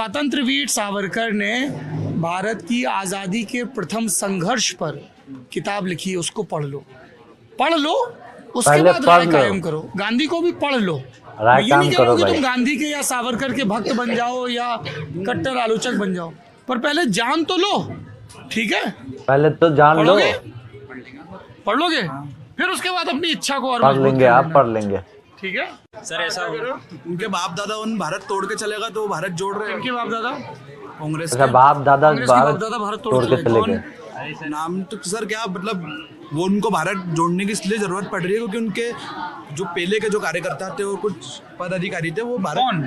स्वतंत्र वीर सावरकर ने भारत की आज़ादी के प्रथम संघर्ष पर किताब लिखी है, उसको पढ़ लो उसके बाद राय कायम करो। गांधी को भी पढ़ लो। राय ये नहीं कायम करो कि भाई। तुम गांधी के या सावरकर के भक्त बन जाओ या कट्टर आलोचक बन जाओ, पर पहले जान तो लो, ठीक है? पहले तो जान लो, पढ़ोगे, पढ़ लोगे, फिर उसके बाद अपनी इच्छा को और पढ़ मजबूत लेंगे, कर आप लेना। पढ़ लेंगे। ठीक है सर, ऐसा उनके बाप दादा उन भारत तोड़ के चलेगा तो भारत जोड़ रहे हैं इनके बाप दादा कांग्रेस अच्छा, के। बाप दादा कांग्रेस के बाप दादा भारत भारत तोड़ के चले गए। नाम तो सर क्या मतलब वो उनको भारत जोड़ने की इसलिए जरूरत पड़ रही है क्योंकि उनके जो पहले के जो कार्यकर्ता थे और कुछ पदाधिकारी थे वो भारत। कौन?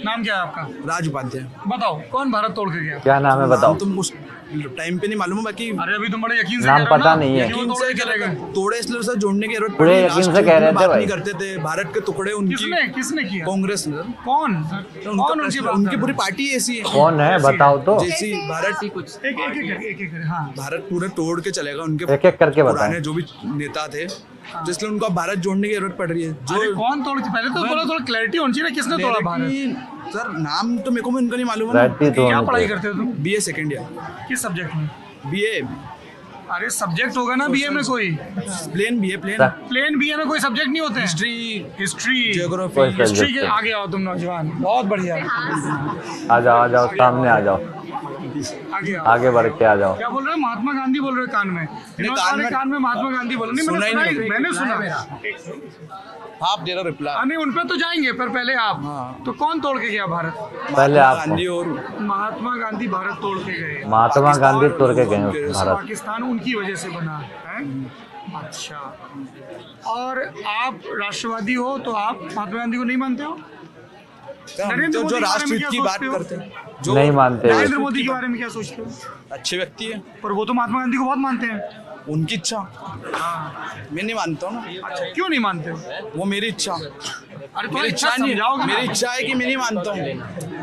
नाम क्या है आपका? राज उपाध्याय। बताओ कौन भारत तोड़ के गया? क्या नाम है बताओ। नाम तुम उस टाइम पे नहीं मालूम है, बाकी अरे अभी तुम बड़े यकीन से नाम कह रहे हो पता ना, नहीं है। क्यों तोड़ के चले गए? तोड़े इसलिए सर जोड़ने की जरूरत पूरे पड़ी। यकीन से राष्ट्र कह रहे में थे बात भाई। नहीं करते थे, भारत के टुकड़े उनकी किसने किया? कांग्रेस ने। कौन उनका कौन उनकी बात उनकी कर पूरी रहा है? पार्टी ऐसी है कौन है बताओ तो, जैसी भारत एक हाँ भारत पूरे तोड़ के चलेगा उनके एक एक करके बताएं। पुराने जो भी नेता थे, तो इसलिए उनको अब भारत जोड़ने की जरूरत पड़ रही है। अरे जो कौन तोड़? पहले तो थोड़ा क्लैरिटी होनी चाहिए ना, किसने तोड़ा भारत? लेकिन सर नाम तो मेरे को भी उनका नहीं मालूम है रहती तो क्या होनी पढ़ाई चाहिए। करते हो तुम? बीए सेकंड ईयर किस सब्जेक्ट में? बीए अरे सब्जेक्ट होगा ना बीए में कोई। Plain BA plain plain BA में कोई सब्जेक्ट नहीं होते हैं। हिस्ट्री जियोग्राफी कोई हिस्ट्री सब्जेक्ट के है। आगे आओ तुम नौजवान, बहुत बढ़िया। आ जाओ सामने आ जाओ, आगे आओ। आगे बढ़ के आ जाओ। क्या बोल रहे हो? महात्मा गांधी बोल रहे हो कान में? कान में महात्मा गांधी बोल रहे? नहीं सुना ही नहीं। मैंने सुना। आप दे रहा रिप्लाई। नहीं, उन पे तो जाएंगे, पर पहले आप। हाँ। तो कौन तोड़ के गया भारत? पहले आप गांधी और महात्मा गांधी भारत तोड़ के गए। महात्मा गांधी तोड़ के गए उनके भारत। पाकिस्तान उनकी वजह से बना है। अच्छा, और आप राष्ट्रवादी हो तो आप महात्मा गांधी को नहीं मानते हो? नरेंद्र जो मोदी के बारे में राष्ट्रहित क्या की बात सोचते हो? करते हैं, जो नहीं मानते हुए। नरेंद्र मोदी के बारे में क्या सोचते हो? अच्छे व्यक्ति है, पर वो तो महात्मा गांधी को बहुत मानते हैं। उनकी इच्छा मैं नहीं मानता हूँ ना, अच्छा, क्यों नहीं मानते हो? वो मेरी इच्छा। अरे मेरी थोड़ी इच्छा नहीं समझाओगे है, ना? मेरी इच्छा है कि मैं नहीं मानता हूँ।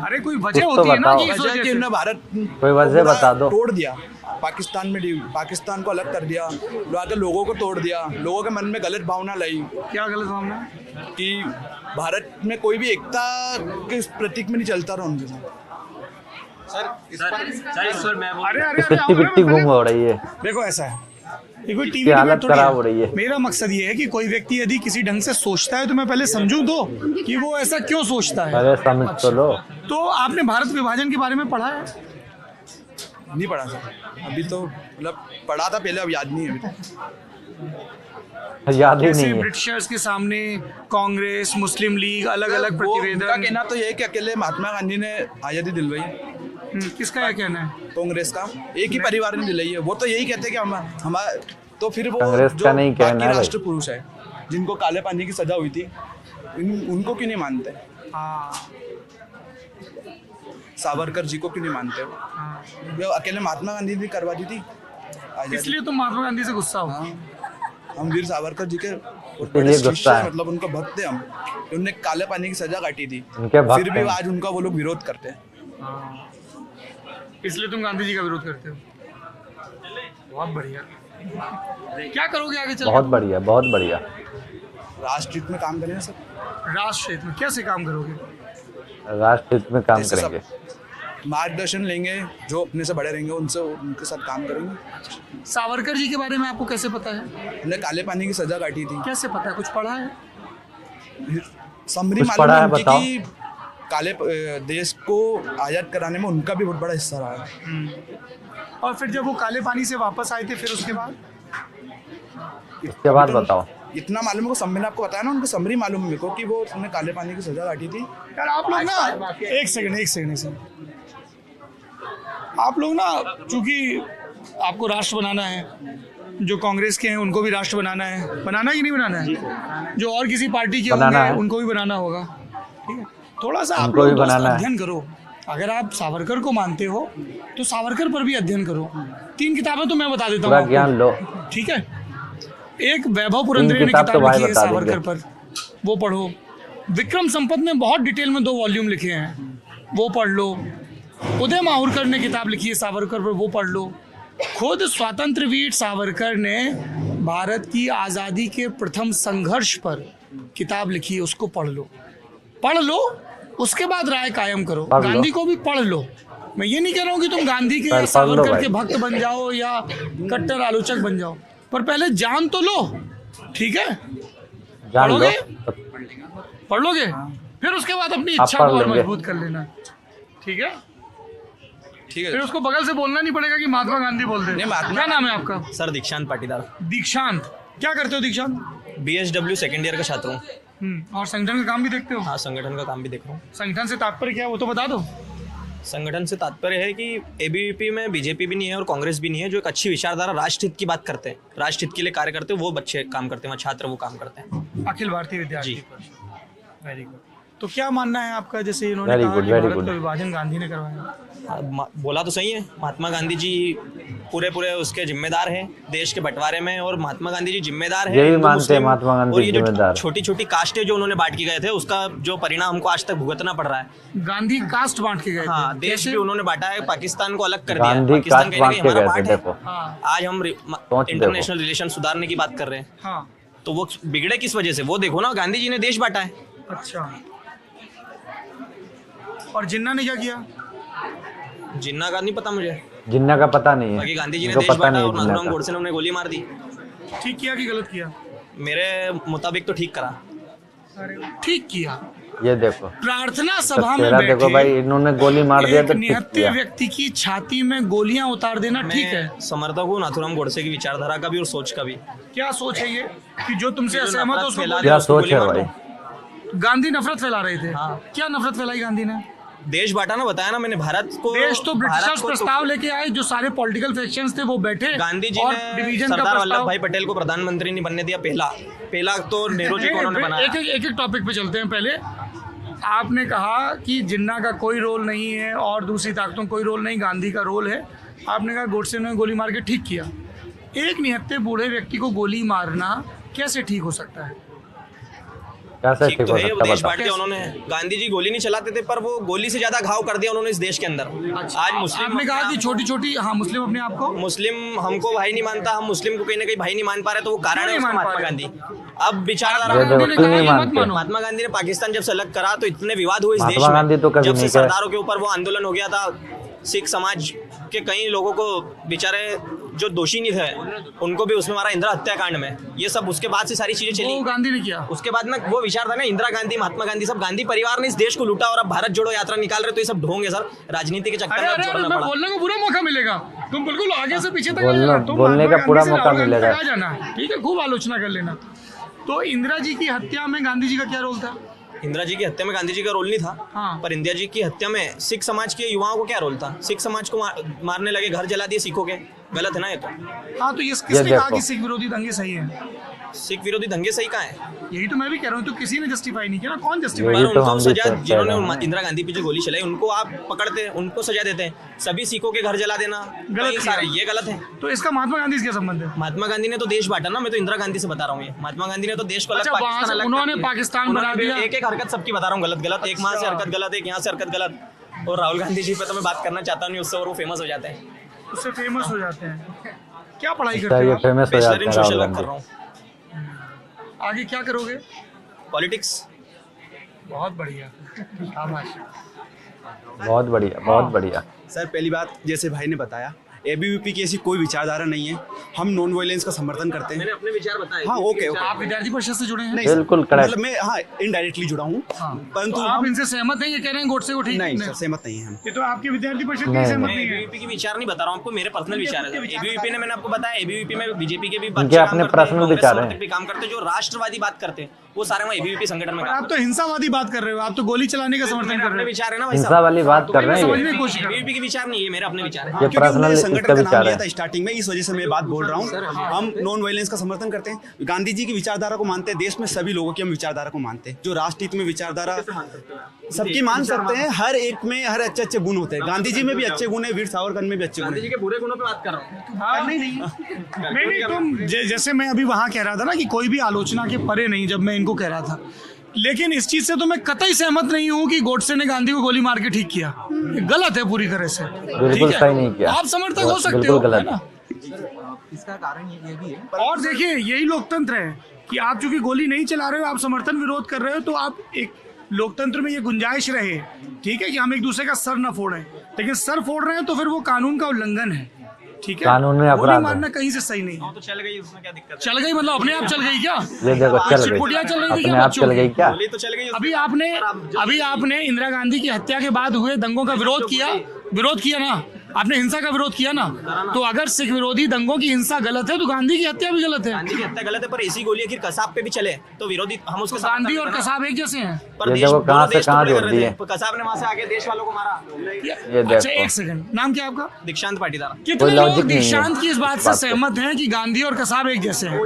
अरे कोई वजह कुछ तो होती है ना बताओ। कि इस वजह वजह कि से। उन्होंने भारत कोई वजह पूरा बता दो। तोड़ दिया, पाकिस्तान को अलग कर दिया, वहाँ के लोगों को तोड़ दिया, लोगों के मन में गलत भावना लाई क्या गलत भावना? कि भारत में कोई भी एकता के प्रतीक में नहीं चलता रहा उनके साथ। अरे अरे इसकी अरे पिट्टी गुम हो रही है, देखो ऐसा है, ये कोई इसकी टीवी हालत डिबेट थोड़ी खराब हो रही है। मेरा मकसद ये है कि कोई व्यक्ति यदि किसी ढंग से सोचता है तो मैं पहले समझूं तो कि वो ऐसा क्यों सोचता है। पहले समझ तो लो। तो आपने भारत विभाजन के बारे में पढ़ा है? नहीं पढ़ा सर, अभी तो मतलब पढ़ा था पहले, अब याद नहीं है अभी तक। याद ही जैसे नहीं है। ब्रिटिशर्स के सामने कांग्रेस, मुस्लिम लीग, अलग अलग वो उनका प्रतिवेदन। कहना तो ये है कि अकेले महात्मा गांधी ने आज़ादी दिलवाई, किसका यह कहना है? कांग्रेस का एक ही परिवार ने दिलाई है। वो तो यही कहते हैं कि हम तो फिर वो कांग्रेस जो का नहीं कहना बाकी है भाई। राष्ट्र पुरुष है जिनको काले पानी की सजा हुई थी, उनको क्यों नहीं मानते? हाँ, सावरकर जी को क्यों नहीं मानते? हाँ। वो अकेले महात्मा गांधी ने करवा दी थी आज़ादी। इसलिए तुम महात्मा गांधी से गुस्सा हो? हाँ, हम वीर सावरकर जी के इसलिए गुस्सा है। मतलब उनका भक्त थे हम। उन्होंने काले पानी की सजा काटी थी, उनके भक्त फिर भी हैं। आज उनका वो लोग विरोध करते हैं। हाँ। इसलिए तुम गांधी जी का विरोध करते हो? बहुत बढ़िया। क्या करोगे आगे चल? बहुत बढ़िया, बहुत बढ़िया। राष्ट्र हित में काम करें सर, राष्ट्र हित में कैसे काम करोगे? राष्ट्र हित में काम जैसे सब करेंगे। मार्गदर्शन लेंगे, जो अपने से बड़े रहेंगे उनसे उनके साथ काम करेंगे। सावरकर जी के बारे में आपको कैसे पता है? उन्हें काले पानी की सजा काटी थी, कैसे पता है? कुछ पढ़ा है? समरी कुछ मालूम पढ़ा है है, उनकी बताओ। कि काले देश को आजाद कराने में उनका भी बहुत बड़ा हिस्सा रहा है। और फिर जब वो काले पानी से वापस आए थे, फिर उसके बाद? इसके बाद बताओ। इतना मालूम है को मैंने आपको बताया ना, उनको समरी मालूम है मेरे को कि वो उन्होंने काले पानी की सजा काटी थी। यार आप लोग ना एक सेकंड आप लोग ना, चूंकि आपको राष्ट्र बनाना है, जो कांग्रेस के हैं उनको भी राष्ट्र बनाना है, बनाना कि नहीं बनाना है? जो और किसी पार्टी के बनाना होंगे है। उनको भी बनाना होगा, ठीक है? थोड़ा सा आप उनको लोग भी दोस्त बनाना है। अध्ययन करो। अगर आप सावरकर को मानते हो तो सावरकर पर भी अध्ययन करो। 3 किताबें तो मैं बता देता पूरा हूँ ज्ञान लो। आपको, ठीक है? एक वैभव पुरंदरे ने किताब तो किताब भाई लिखी है बता सावरकर देंगे। पर, वो पढ़ो। विक्रम संपत ने बहुत डिटेल में 2 वॉल्यूम लिखे हैं, वो पढ़ लो। उदय माहुरकर ने किताब लिखी है सावरकर पर, वो पढ़ लो। खुद स्वतंत्र वीर सावरकर ने भारत की आज़ादी के प्रथम संघर्ष पर किताब लिखी है, उसको पढ़ लो उसके बाद राय कायम करो। पढ़ लो। गांधी को भी पढ़ लो। मैं ये नहीं कह रहा हूँ कि तुम गांधी के या पढ़ लो सावरकर भाई। के भक्त बन जाओ या कट्टर आलोचक बन जाओ, पर पहले जान तो लो, ठीक है? जान लो। पढ़ोगे? पढ़ लोगे, फिर उसके बाद अपनी आप इच्छा पढ़ को और लेंगे। मजबूत कर लेना, ठीक है? ठीक फिर है उसको बगल से बोलना नहीं पड़ेगा कि महात्मा गांधी बोल दे। नहीं, महात्मा- क्या नाम है आपका? सर दीक्षांत पाटीदार, दीक्षांत। क्या करते हो दीक्षांत? BSW सेकेंड ईयर का छात्र हूँ। और संगठन का काम भी देखते हो? हाँ, संगठन का काम भी देख रहा हूँ। संगठन से तात्पर्य क्या है वो तो बता दो। संगठन से तात्पर्य है कि ABVP में बीजेपी भी नहीं है और कांग्रेस भी नहीं है, जो एक अच्छी विचारधारा राष्ट्र हित की बात करते हैं, राष्ट्र हित के लिए कार्य करते हैं, वो बच्चे काम करते हैं, वहाँ छात्र वो काम करते हैं। अखिल भारतीय विद्यार्थी जी। परिषद। Very good. तो क्या मानना है आपका, जैसे इन्होंने Very कहा good, कि very भारत good. का विभाजन गांधी ने करवाया? बोला तो सही है, महात्मा गांधी जी पूरे उसके जिम्मेदार हैं देश के बंटवारे में, और महात्मा गांधी जी जिम्मेदार हैं ये भी हिंदू, मानते हैं मुस्लिम, महात्मा गांधी और ये जिम्मेदार। जो छोटी छोटी कास्टें जो उन्होंने बांट के गए थे, उसका जो परिणाम हमको आज तक भुगतना पड़ रहा है। गांधी कास्ट बांट के गए हाँ, थे। देश कैसे? भी उन्होंने बांटा है, पाकिस्तान को अलग कर दिया है। गांधी पाकिस्तान कास्ट कहीं ना बांट कहीं के हमारा गए पार्ट थे, है। देखो। हाँ आज हम देखो। इंटरनेशनल रिलेशन सुधारने की बात कर रहे हैं, हाँ। तो वो बिगड़े किस वजह से? वो देखो ना, गांधी जी ने देश बांटा है। अच्छा, और जिन्ना ने क्या किया? जिन्ना का नहीं पता मुझे, जिन्ना का पता नहीं बाकी है, गांधी जी ने उनको देश पता बांटा नहीं और है जिन्ना नाथुराम का। गोडसे ने उन्हें गोली मार दी। ठीक किया कि गलत किया? मेरे मुताबिक तो ठीक करा। ठीक किया। ये देखो प्रार्थना सभा में चेहरा देखो बैठे भाई, इन्होंने गोली मार दिया एक तो ठीक निहत्थे किया। व्यक्ति की छाती में गोलियां उतार देना ठीक है? मैं समर्थक हूँ नाथुराम गोडसे की विचारधारा का भी और सोच का भी। क्या सोच है ये कि जो तुमसे जो असहमत नफरत हो उसको फैला गोली- रहे क्या उसको सोच गोली है मार भाई? दो। गांधी नफरत फैला रहे थे। हाँ। क्या नफरत फैलाई गांधी ने? देश बांटा ना, बताया ना मैंने, भारत को देश तो ब्रिटिशर्स भारत को तो- प्रस्ताव लेके आए, जो सारे पॉलिटिकल फैक्शंस थे वो बैठे गांधी जी और ने डिवीजन का सरदार वल्लभ प्रस्ताव। भाई पटेल को प्रधानमंत्री नहीं बनने दिया। पहला तो नेहरू जी को उन्होंने बनाया। एक एक टॉपिक पे चलते हैं। पहले आपने कहा कि जिन्ना का कोई रोल नहीं है और दूसरी ताकतों का कोई रोल नहीं, गांधी का रोल है। आपने कहा गोडसे ने गोली मार के ठीक किया। एक निहत्थे बूढ़े व्यक्ति को गोली मारना कैसे ठीक हो सकता है? कैसे ठीक ठीक तो हो है, वो सकता देश बताओ? बांट दिया उन्होंने। गांधी जी गोली नहीं चलाते थे, पर वो गोली से ज्यादा घाव कर दिया उन्होंने इस देश के अंदर। आज मुस्लिम आपने कहा कि छोटी छोटी, हाँ, मुस्लिम अपने आप को मुस्लिम हमको भाई नहीं मानता, हम मुस्लिम को कहीं ना कहीं भाई नहीं मान पा रहे, तो वो कारण क्यों है नहीं उसका मान पा महात्मा रहे? गांधी। अब विचारधारा ये देखो, गांधी ने क्यों कहा नहीं ये मत मानते? मानो। महात्मा गांधी ने पाकिस्तान जब से अलग करा तो इतने विवाद हुए इस देश महात्मा गांधी में। तो कभी जब से नहीं कहे। सरदारों के ऊपर वो आंदोलन हो गया था, सिख समाज के कई लोगों को बेचारे जो दोषी नहीं थे उनको भी उसमें मारा, इंदिरा हत्याकांड में। ये सब उसके बाद से सारी चीजें चली। वो गांधी ने किया। उसके बाद ना वो विचारधारा, इंदिरा गांधी, महात्मा गांधी, सब गांधी परिवार ने इस देश को लूटा और अब भारत जोड़ो यात्रा निकाल रहे, तो ये सब ढोंग है सर, राजनीति के चक्कर अरे में अब अरे अरे, छोड़ना मैं पड़ा। बोलने को पूरा मौका मिलेगा, तुम बिल्कुल आगे से पीछे तक आ बोलना- जाना, तुम बोलने महात्मा का पूरा गांधी से मौका राहुल गांधी मिलेगा। तक आ जाना, ठीक है? खूब आलोचना कर लेना। तो इंदिरा जी की हत्या में गांधी जी का क्या रोल था? इंदिरा जी की हत्या में गांधी जी का रोल नहीं था। हाँ। पर इंदिरा जी की हत्या में सिख समाज के युवाओं को क्या रोल था? सिख समाज को मारने लगे, घर जला दिए सिखों के। गलत है ना ये तो। हाँ, तो ये किसने कहा देखो। कि सिख विरोधी दंगे सही है? सिख विरोधी दंगे सही कहाँ है? यही तो मैं भी कह रहा हूँ, तो किसी ने जस्टिफाई नहीं किया ना। कौन जस्टिफाई? यही पर तो उनको हम भी सजा, कह रहे जिन्होंने हैं। इंदिरा गांधी पे जो गोली चलाई उनको आप पकड़ते, उनको सजा देते हैं। सभी सिखों के घर जला देना गलत कई सारे, किया। ये गलत है। तो इसका महात्मा गांधी से क्या संबंध है? महात्मा गांधी ने तो देश बांटा ना, मैं तो इंदिरा गांधी से बता रहा हूँ। ये महात्मा गांधी ने तो देश को अलग, अच्छा, वहाँ पाकिस्तान से अलग उन्होंने कर- पाकिस्तान उन्होंने बना दिया। एक एक हरकत सबकी बता रहा हूँ, गलत गलत। एक वहाँ से हरकत गलत, एक यहाँ से हरकत गलत। और राहुल गांधी जी पे तो मैं बात करना चाहता नहीं उससे, और वो फेमस हो जाते हैं। उससे फेमस हो जाते हैं। क्या पढ़ाई अच्छा, करते ये हो आप? फेमस हो बैचलर जाते इन हैं सोशल राहुल वर्क कर गांधी। रहा हूँ। आगे क्या करोगे? पॉलिटिक्स। बहुत बढ़िया, शाबाश। बहुत बढ़िया, बहुत बढ़िया। सर पहली बात, जैसे भाई ने बताया, ABVP की ऐसी कोई विचारधारा नहीं है। हम नॉन वायलेंस का समर्थन करते हैं। मैंने अपने विचार बताए। हाँ, ओके ओके। आप विद्यार्थी परिषद से जुड़े हैं? नहीं सर, बिल्कुल correct। मतलब मैं हाँ इनडायरेक्टली जुड़ा हूँ, हाँ। परंतु तो आप इनसे सहमत हैं? ये कह रहे हैं गोडसे को ठीक नहीं सर, सहमत नहीं है हम। ये तो आपकी विद्यार्थी परिषद की नहीं, सहमत मैं नहीं है। ABVP के विचार नहीं बता रहा हूँ आपको, मेरे पर्सनल विचार है। ABVP ने मैंने आपको बताया, ABVP में बीजेपी के भी उनके बच्चे काम अपने करते हैं, personal कांग्रेस विचार हैं। समर्थक भी काम करते हैं, जो राष्ट्रवादी बात करते हैं वो सारे वहाँ ABVP संगठन में पर काम आप तो हिंसावादी बात कर रहे हो, आप तो गोली चलाने का समर्थन मेरे कर अपने रहे हो। विचार है ना भाई हिंसा साहब। वाली बात कर रहे हैं समझने ये। की कोशिश कर रहे ABVP के विचार नहीं है, मेरे अपने विचार है। ये क्योंकि पर्सनल हमने इसका संगठन का नाम विचार लिया है। था स्टार्टिंग में, इस वजह से मैं ये बात बोल रहा हूँ। हम नॉन वायलेंस का समर्थन करते हैं, गांधी जी की विचारधारा को मानते हैं, देश में सभी लोगों की हम विचारधारा को मानते हैं। जो राष्ट्रहित में विचारधारा सबकी मान सकते हैं, हर एक में हर अच्छे अच्छे गुण होते हैं। गांधी जी में भी अच्छे गुण है, वीर सावरकर में भी अच्छे गुण गांधी जी है। के बुरे गुणों पे बात कर रहा हूँ। हाँ, नहीं, तुम जैसे मैं अभी वहां कह रहा था ना कि कोई भी आलोचना के परे नहीं, जब मैं इनको कह रहा था, लेकिन इस चीज से तो मैं कतई सहमत नहीं हूँ कि गोडसे ने गांधी को गोली मार के ठीक किया। ये गलत है पूरी तरह से। बिल्कुल ठीक है? सही नहीं किया। आप समर्थक हो सकते बिल्कुल हो, गलत है ना? इसका कारण ये भी है। और देखिए, यही लोकतंत्र है कि आप चूंकि गोली नहीं चला रहे हो, आप समर्थन विरोध कर रहे हो, तो आप एक लोकतंत्र में ये गुंजाइश रहे, ठीक है, कि हम एक दूसरे का सर न फोड़ें, लेकिन सर फोड़ रहे हैं तो फिर वो कानून का उल्लंघन है, ठीक है, कानून में वो अपराध नहीं है। मानना कहीं से सही नहीं है। तो चल गई, उसमें क्या दिक्कत है? चल गई मतलब अपने आप चल गई क्या? ये देखो चल चिटपुटिया गई, चल रही थी अपने क्या आप बच्चों चल की? गई क्या? गोली तो चल गई अभी आपने इंदिरा गांधी की हत्या के बाद हुए दंगों का विरोध किया ना, आपने हिंसा का विरोध किया ना, तो अगर सिख विरोधी दंगों की हिंसा गलत है तो गांधी की हत्या भी गलत है। गांधी की हत्या गलत है, पर ऐसी गोली आखिर कसाब पे भी चले तो विरोधी हम उसके साथ गांधी और कसाब एक जैसे हैं। पर ये देश देखो दोनों कहाँ से देश कहाँ टुकड़े जोड़ कर रहे दिए। थे। कसाब ने वहां से आके देश वालों को मारा। ये अच्छा देखो। एक सेकंड, नाम क्या है आपका? दीक्षांत पाटीदार। कितने लोग लॉजिक नहीं है दीक्षांत की इस बात से बात पे। सहमत हैं कि गांधी और कसाब एक जैसे हैं?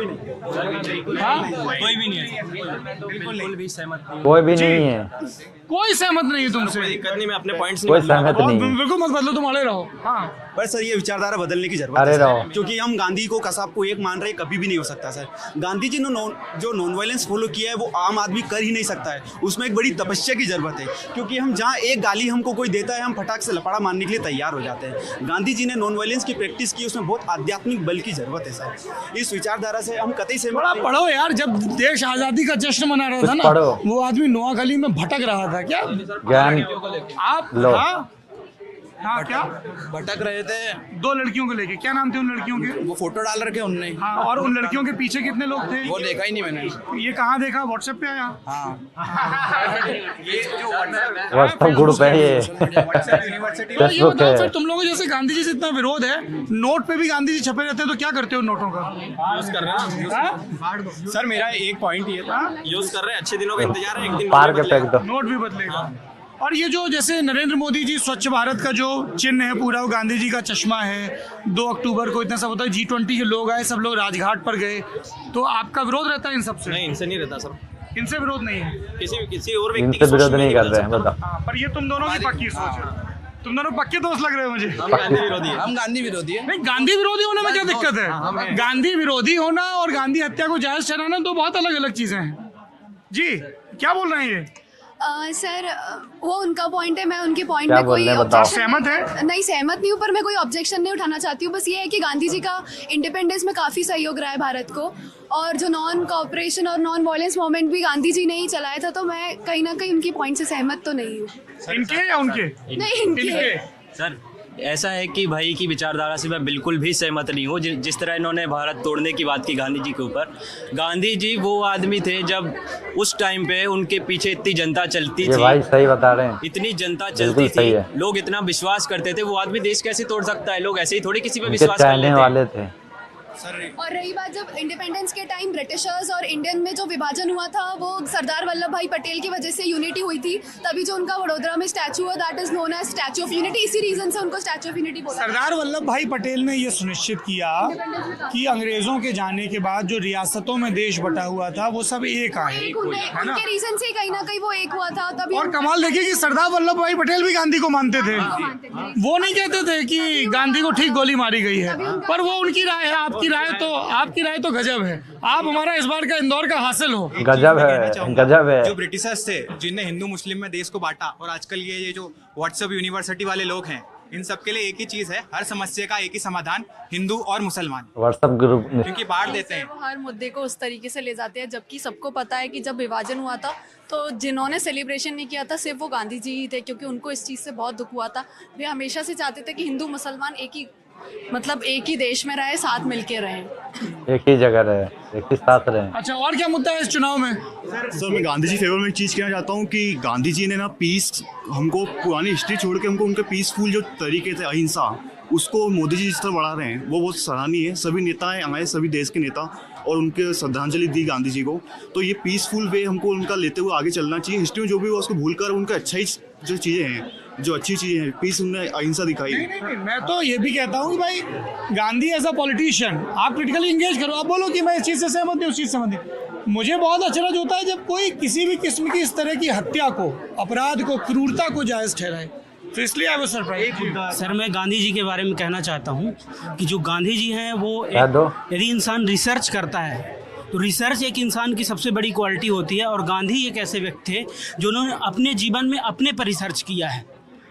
हाँ? कोई भी नहीं है, बिल्कुल भी सहमत नहीं। कोई भी नहीं है, कोई सहमत नहीं है तुमसे? कोई दिक्कत नहीं, मैं अपने पॉइंट्स कोई नहीं बदलूंगा। सहमत नहीं है। बिल्कुल मत बदलो, तुम अड़े रहो। हाँ, पर सर ये विचारधारा बदलने की जरूरत अरे है रहो। सर, क्योंकि हम गांधी को कसाब को एक मान रहे हैं, कभी भी नहीं हो सकता सर। गांधी जी ने जो नॉन वायलेंस फॉलो किया है वो आम आदमी कर ही नहीं सकता है, उसमें एक बड़ी तपस्या की जरूरत है, क्योंकि हम जहाँ एक गाली हमको कोई देता है हम फटाक से लपड़ा मारने के लिए तैयार हो जाते हैं। गांधी जी ने नॉन वायलेंस की प्रैक्टिस की, उसमें बहुत आध्यात्मिक बल की जरूरत है सर। इस विचारधारा से हम कतई से बड़ा पढ़ो यार, जब देश आजादी का जश्न मना रहा था कुछ ना, पढ़ो। वो आदमी नोआखाली में भटक रहा था क्या? ज्ञान आप लो। हाँ क्या भटक रहे थे, 2 लड़कियों को लेके, क्या नाम थे उन लड़कियों के? वो फोटो डाल रखे उनने, हाँ, और उन लड़कियों के पीछे कितने लोग थे? वो देखा ही नहीं मैंने। ये कहाँ देखा? व्हाट्सएप पे आया? हाँ, व्हाट्सएप ग्रुप है ये, तो ये फेसबुक बताओ है। फिर, तुम लोगों जैसे गांधी जी से इतना विरोध है, नोट पे भी गांधी जी छपे रहते हैं, तो क्या करते हो नोटों का? हाँ? सर मेरा एक पॉइंट ये था, यूज कर रहे हैं, अच्छे दिनों का इंतजार है, एक दिन पार के बदलेगा। फेंक दो। नोट भी बदलेगा। और ये जो जैसे नरेंद्र मोदी जी स्वच्छ भारत का जो चिन्ह है पूरा, वो गांधी जी का चश्मा है। 2 अक्टूबर को इतना सब होता है, G20 के लोग आए, सब लोग राजघाट पर गए, तो आपका विरोध रहता है इन सबसे? नहीं, इनसे नहीं रहता सर, इनसे विरोध नहीं है? किसी और व्यक्ति इनसे की सोच विरोध में नहीं कर रहे हैं, सकता। बताओ। हाँ, पर ये तुम दोनों की पक्की सोच है। तुम दोनों पक्के दोस्त लग रहे हो मुझे। हम गांधी विरोधी हैं। हम गांधी विरोधी है। नहीं, गांधी विरोधी होने में क्या दिक्कत है? गांधी विरोधी होना और गांधी हत्या को जायज ठहराना तो बहुत अलग अलग चीजें हैं। जी क्या बोल रहे हैं ये? सर वो उनका पॉइंट है, मैं उनके पॉइंट क्या में बोल कोई रहे हैं, बताओ। objection- सहमत है? नहीं सहमत नहीं हूँ, पर मैं कोई ऑब्जेक्शन नहीं उठाना चाहती हूँ। बस ये है कि गांधी जी का इंडिपेंडेंस में काफ़ी सहयोग रहा है भारत को, और जो नॉन कॉपरेशन और नॉन वायलेंस मूवमेंट भी गांधी जी ने ही चलाया था, तो मैं कहीं ना कहीं उनकी पॉइंट से सहमत तो नहीं हूँ। इनके या उनके? नहीं इनके। सर ऐसा है कि भाई की विचारधारा से मैं बिल्कुल भी सहमत नहीं हूँ। जिस तरह इन्होंने भारत तोड़ने की बात की गांधी जी के ऊपर, गांधी जी वो आदमी थे जब उस टाइम पे उनके पीछे इतनी जनता चलती ये भाई थी, सही बता रहे हैं। इतनी जनता बिल्कुल चलती सही थी, है। लोग इतना विश्वास करते थे, वो आदमी देश कैसे तोड़ सकता है? लोग ऐसे ही थोड़ी किसी पे उनके विश्वास कर चाहने लेते वाले हैं। थे। और रही बात जब इंडिपेंडेंस के टाइम ब्रिटिशर्स और इंडियन में जो विभाजन हुआ था, वो सरदार वल्लभ भाई पटेल की वजह से यूनिटी हुई थी। तभी जो उनका वडोदरा में स्टैचू है, that is known as statue of unity. इसी रीजन से उनको स्टैचू ऑफ यूनिटी बोला। सरदार वल्लभ भाई पटेल ने यह सुनिश्चित किया कि अंग्रेजों के जाने के बाद जो रियासतों में देश बटा हुआ था वो सब एक आए, उनके रीजन से कहीं ना कहीं वो एक हुआ था। तभी और कमाल देखिए कि सरदार वल्लभ भाई पटेल भी गांधी को मानते थे। मानते थे। वो नहीं कहते थे कि गांधी को ठीक गोली मारी गई है, पर वो उनकी राय है। आपकी राय तो गजब है। आप हमारा इस बार का इंदौर का हासिल हो। गजब है, गजब है। जो ब्रिटिशर्स थे जिनने हिंदू मुस्लिम में देश को बांटा, और आजकल ये जो व्हाट्सएप यूनिवर्सिटी वाले लोग हैं, इन सब के लिए एक ही चीज है, हर समस्या का एक ही समाधान, हिंदू और मुसलमान, व्हाट्सएप ग्रुप क्योंकि बांट देते हैं। वो हर मुद्दे को उस तरीके से ले जाते हैं, जबकि सबको पता है कि जब विभाजन हुआ था तो जिन्होंने सेलिब्रेशन नहीं किया था सिर्फ वो गांधी जी ही थे, क्योंकि उनको इस चीज़ से बहुत दुख हुआ था। वे हमेशा से चाहते थे कि हिंदू मुसलमान एक ही देश में रहे, साथ मिलके रहें। एक ही जगह रहे, एक ही साथ रहे। अच्छा, और क्या मुद्दा है इस चुनाव में? सर मैं गांधी जी फेवर में एक चीज़ कहना चाहता हूँ कि गांधी जी ने ना पीस, हमको पुरानी हिस्ट्री छोड़ के हमको उनके पीसफुल जो तरीके थे, अहिंसा, उसको मोदी जी जिस तरह बढ़ा रहे हैं वो बहुत सराहनीय है। सभी नेताएं आए, सभी देश के नेता, और उनके श्रद्धांजलि दी गांधी जी को। तो ये पीसफुल वे हमको उनका लेते हुए आगे चलना चाहिए। हिस्ट्री में जो भी हुआ उसको भूल कर उनका अच्छा ही जो चीज़ें हैं, जो अच्छी चीज़ें हैं, पीस, उन्होंने अहिंसा दिखाई। नहीं, मैं तो ये भी कहता हूँ कि भाई गांधी एज अ पॉलिटिशियन आप क्रिटिकली इंगेज करो। आप बोलो कि मैं इस चीज़ से सहमत नहीं, उस चीज़ से सहमत नहीं। मुझे बहुत अचरज होता है जब कोई किसी भी किस्म की इस तरह की हत्या को, अपराध को, क्रूरता को जायज़ ठहराए, तो इसलिए आई वाज सरप्राइज्ड। सर मैं गांधी जी के बारे में कहना चाहता हूँ कि जो गांधी जी हैं वो दो। यदि इंसान रिसर्च करता है तो रिसर्च एक इंसान की सबसे बड़ी क्वालिटी होती है, और गांधी एक ऐसे व्यक्ति थे जिन्होंने अपने जीवन में अपने पर रिसर्च किया है।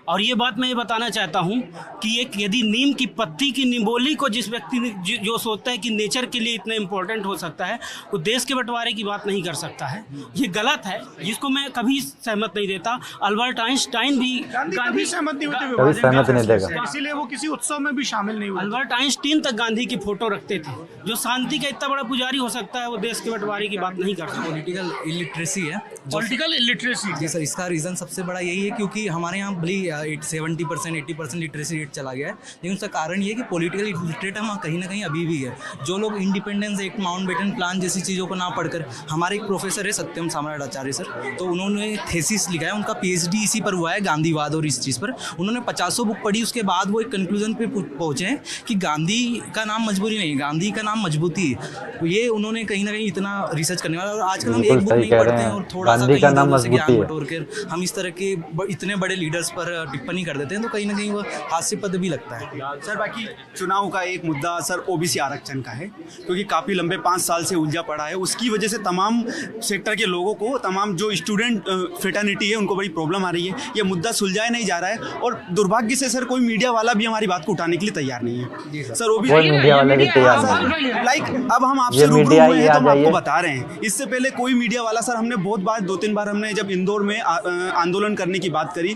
और ये बात मैं ये बताना चाहता हूँ कि एक यदि नीम की पत्ती की निबोली को जिस व्यक्ति ने जो सोचता है कि नेचर के लिए इतना इम्पोर्टेंट हो सकता है, वो देश के बंटवारे की बात नहीं कर सकता है। ये गलत है, जिसको मैं कभी सहमत नहीं देता। अल्बर्ट आइंस्टाइन भी गांधी सहमत नहीं होते कभी सहमत नहीं देगा। इसीलिए वो किसी उत्सव में भी शामिल नहीं हुए। अल्बर्ट आइंस्टीन तक गांधी की फोटो रखते थे। जो शांति का इतना बड़ा पुजारी हो सकता है, वो देश के बंटवारे की बात नहीं कर सकता। पॉलिटिकल इलिटरेसी है। पॉलिटिकल इलिटरेसी जी सर, इसका रीज़न सबसे बड़ा यही है क्योंकि हमारे यहाँ भले 70% 80% लिटरेसी रेट चला गया है, लेकिन उसका कारण ये है कि पॉलिटिकल इलिटरेट हम कहीं ना कहीं अभी भी है। जो लोग इंडिपेंडेंस एक्ट, माउंटबेटन प्लान जैसी चीज़ों को ना पढ़कर, हमारे एक प्रोफेसर है सत्यम साम्राट आचार्य सर, तो उन्होंने थेसिस लिखा है, उनका PhD इसी पर हुआ है, गांधीवाद और इस चीज़ पर। उन्होंने 50 बुक पढ़ी, उसके बाद वो एक कंक्लूजन पे पहुँचे हैं कि गांधी का नाम मजबूरी नहीं, गांधी का नाम मजबूती है। ये उन्होंने कहीं ना कहीं इतना रिसर्च करने वाला, और आजकल हम एक बुक नहीं पढ़ते हैं और थोड़ा सा ज्ञान बटोर कर हम इस तरह के इतने बड़े लीडर्स पर टिप्पणी कर देते हैं, तो कहीं ना कहीं वो हास्यास्पद भी लगता है। सर बाकी चुनाव का एक मुद्दा सर OBC आरक्षण का है, क्योंकि काफ़ी लंबे 5 साल से उलझा पड़ा है। उसकी वजह से तमाम सेक्टर के लोगों को, तमाम जो स्टूडेंट फ्रेटर्निटी है, उनको बड़ी प्रॉब्लम आ रही है। ये मुद्दा सुलझाया नहीं जा रहा है, और दुर्भाग्य से सर कोई मीडिया वाला भी हमारी बात को उठाने के लिए तैयार नहीं है। सर वो भी मीडिया वाले भी तैयार नहीं है। लाइक अब हम आपसे रूबरू हुए हैं तो हम आपको बता रहे हैं। इससे पहले कोई मीडिया वाला सर, हमने बहुत बार 2-3 बार हमने जब इंदौर में आंदोलन करने की बात करी,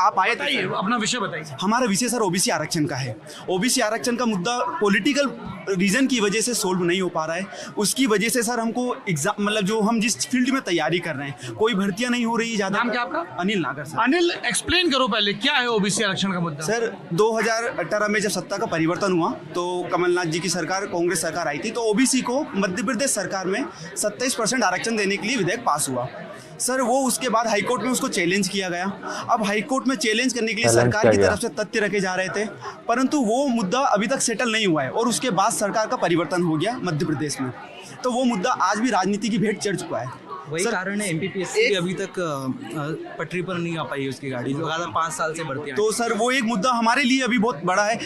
आप आए थे। अपना विषय बताइए। हमारा विषय सर OBC आरक्षण का है। OBC आरक्षण का मुद्दा पॉलिटिकल रीजन की वजह से सोल्व नहीं हो पा रहा है। उसकी वजह से सर हमको एग्जाम, मतलब जो हम जिस फील्ड में तैयारी कर रहे हैं, कोई भर्तियां नहीं हो रही ज़्यादा। नाम क्या आपका? अनिल नागर सर। अनिल, एक्सप्लेन करो पहले, क्या है OBC आरक्षण का मुद्दा? सर 2018 में जब सत्ता का परिवर्तन हुआ तो कमलनाथ जी की सरकार, कांग्रेस सरकार आई थी, तो OBC को मध्य प्रदेश सरकार में 27% आरक्षण देने के लिए विधेयक पास हुआ। सर वो उसके बाद हाईकोर्ट में उसको चैलेंज किया गया। अब हाईकोर्ट में चैलेंज करने के लिए सरकार की तरफ से तथ्य रखे जा रहे थे, परंतु वो मुद्दा अभी तक सेटल नहीं हुआ है, और उसके बाद सरकार का परिवर्तन हो गया मध्य प्रदेश में, तो वो मुद्दा आज भी राजनीति की भेंट चढ़ चुका है। वही कारण है MPPSC भी अभी तक पटरी पर नहीं आ पाई है उसकी गाड़ी, जो लगातार 5 साल से बढ़ती है। तो सर वो एक मुद्दा हमारे लिए अभी बहुत बड़ा है,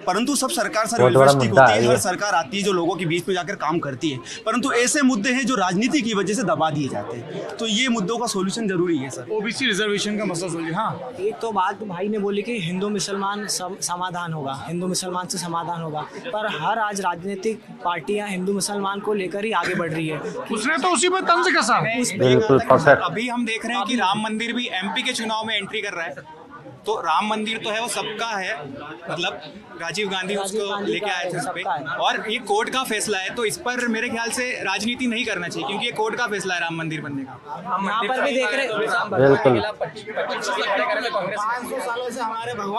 परंतु सब सरकार सर वेलफेयरिस्टिक होती है, हर सरकार आती है जो लोगों के बीच में जाकर काम करती है, परंतु ऐसे मुद्दे हैं जो राजनीति की वजह से दबा दिए जाते हैं। तो ये मुद्दों का सोल्यूशन जरूरी है सर। OBC रिजर्वेशन का मसला सोल्यूशन। हाँ, एक तो बात भाई ने बोली कि हिंदू मुसलमान समाधान होगा, हिंदू मुसलमान से समाधान होगा, पर हर आज राजनीतिक पार्टियां हिंदू मुसलमान को लेकर ही आगे बढ़ रही है। उसने तो उसी पर तंज कसा। अभी हम देख रहे हैं कि राम मंदिर भी MP के चुनाव में एंट्री कर रहा है, तो राम मंदिर तो है वो सबका है, मतलब राजीव गांधी उसको लेके आए थे उस पे, और ये कोर्ट का फैसला है, तो इस पर मेरे ख्याल से राजनीति नहीं करना चाहिए, क्योंकि ये कोर्ट का फैसला है राम मंदिर बनने का। हम यहाँ पर भी देख रहे हैं बिल्कुल। 500 सालों से हमारे भगवान